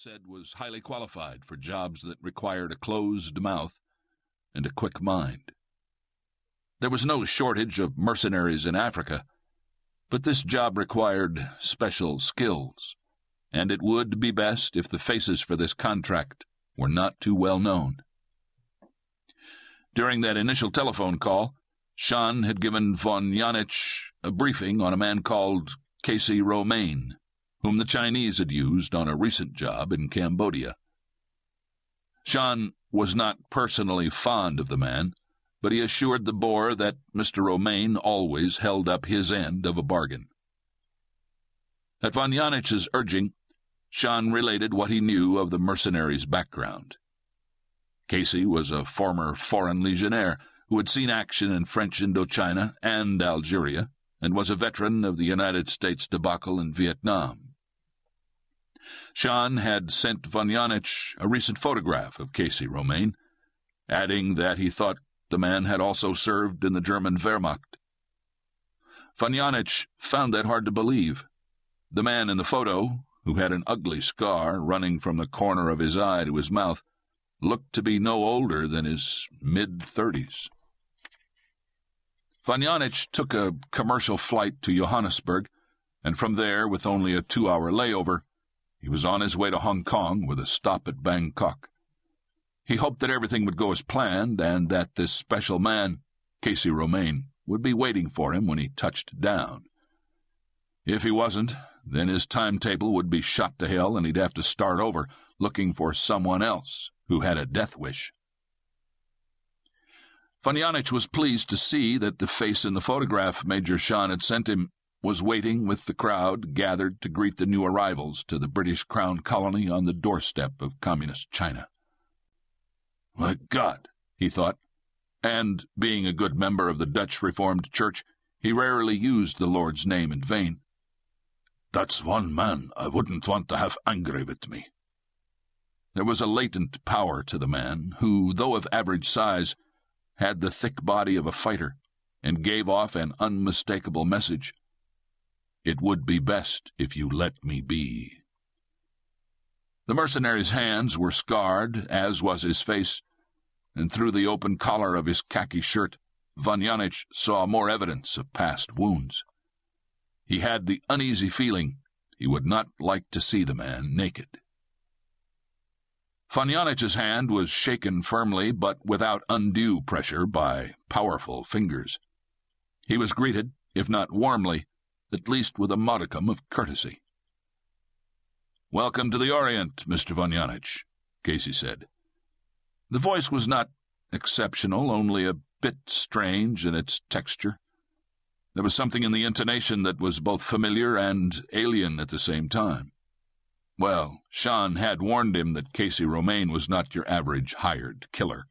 said was highly qualified for jobs that required a closed mouth and a quick mind. There was no shortage of mercenaries in Africa, but this job required special skills, and it would be best if the faces for this contract were not too well known. During that initial telephone call, Sean had given von Janich a briefing on a man called Casey Romaine, whom the Chinese had used on a recent job in Cambodia. Sean was not personally fond of the man, but he assured the Boer that Mr. Romaine always held up his end of a bargain. At von Janich's urging, Sean related what he knew of the mercenaries' background. Casey was a former foreign legionnaire who had seen action in French Indochina and Algeria, and was a veteran of the United States debacle in Vietnam. Sean had sent von Janich a recent photograph of Casey Romaine, adding that he thought the man had also served in the German Wehrmacht. Von Janich found that hard to believe. The man in the photo, who had an ugly scar running from the corner of his eye to his mouth, looked to be no older than his mid-30s. Von Janich took a commercial flight to Johannesburg, and from there, with only a 2-hour layover, he was on his way to Hong Kong with a stop at Bangkok. He hoped that everything would go as planned and that this special man, Casey Romaine, would be waiting for him when he touched down. If he wasn't, then his timetable would be shot to hell and he'd have to start over, looking for someone else who had a death wish. Von Janich was pleased to see that the face in the photograph Major Sean had sent him was waiting with the crowd gathered to greet the new arrivals to the British Crown colony on the doorstep of Communist China. My God, he thought, and, being a good member of the Dutch Reformed Church, he rarely used the Lord's name in vain. That's one man I wouldn't want to have angry with me. There was a latent power to the man, who, though of average size, had the thick body of a fighter, and gave off an unmistakable message. It would be best if you let me be. The mercenary's hands were scarred, as was his face, and through the open collar of his khaki shirt, von Janich saw more evidence of past wounds. He had the uneasy feeling he would not like to see the man naked. Von Janich's hand was shaken firmly, but without undue pressure, by powerful fingers. He was greeted, if not warmly, at least with a modicum of courtesy. "Welcome to the Orient, Mr. von Janich," Casey said. The voice was not exceptional, only a bit strange in its texture. There was something in the intonation that was both familiar and alien at the same time. Well, Sean had warned him that Casey Romaine was not your average hired killer.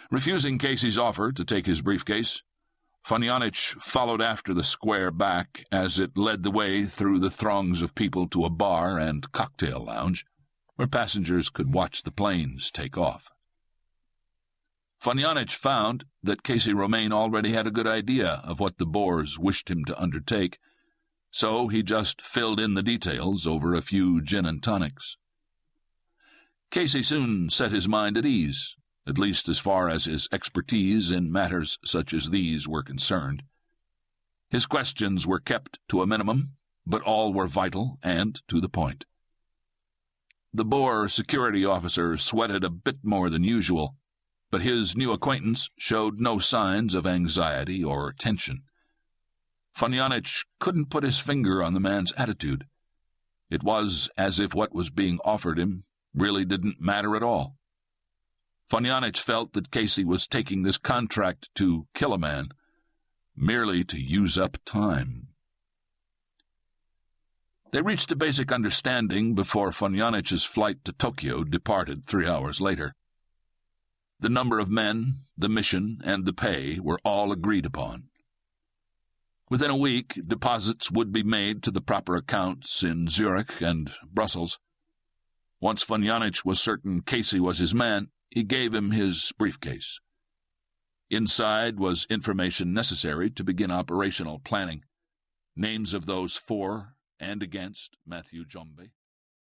Refusing Casey's offer to take his briefcase, von Janich followed after the square back as it led the way through the throngs of people to a bar and cocktail lounge, where passengers could watch the planes take off. Von Janich found that Casey Romaine already had a good idea of what the Boers wished him to undertake, so he just filled in the details over a few gin and tonics. Casey soon set his mind at ease, at least as far as his expertise in matters such as these were concerned. His questions were kept to a minimum, but all were vital and to the point. The Boer security officer sweated a bit more than usual, but his new acquaintance showed no signs of anxiety or tension. Von Janich couldn't put his finger on the man's attitude. It was as if what was being offered him really didn't matter at all. Von Janich felt that Casey was taking this contract to kill a man, merely to use up time. They reached a basic understanding before von Janich's flight to Tokyo departed 3 hours later. The number of men, the mission, and the pay were all agreed upon. Within a week, deposits would be made to the proper accounts in Zurich and Brussels. Once von Janich was certain Casey was his man, he gave him his briefcase. Inside was information necessary to begin operational planning. Names of those for and against Matthew Dzhombe,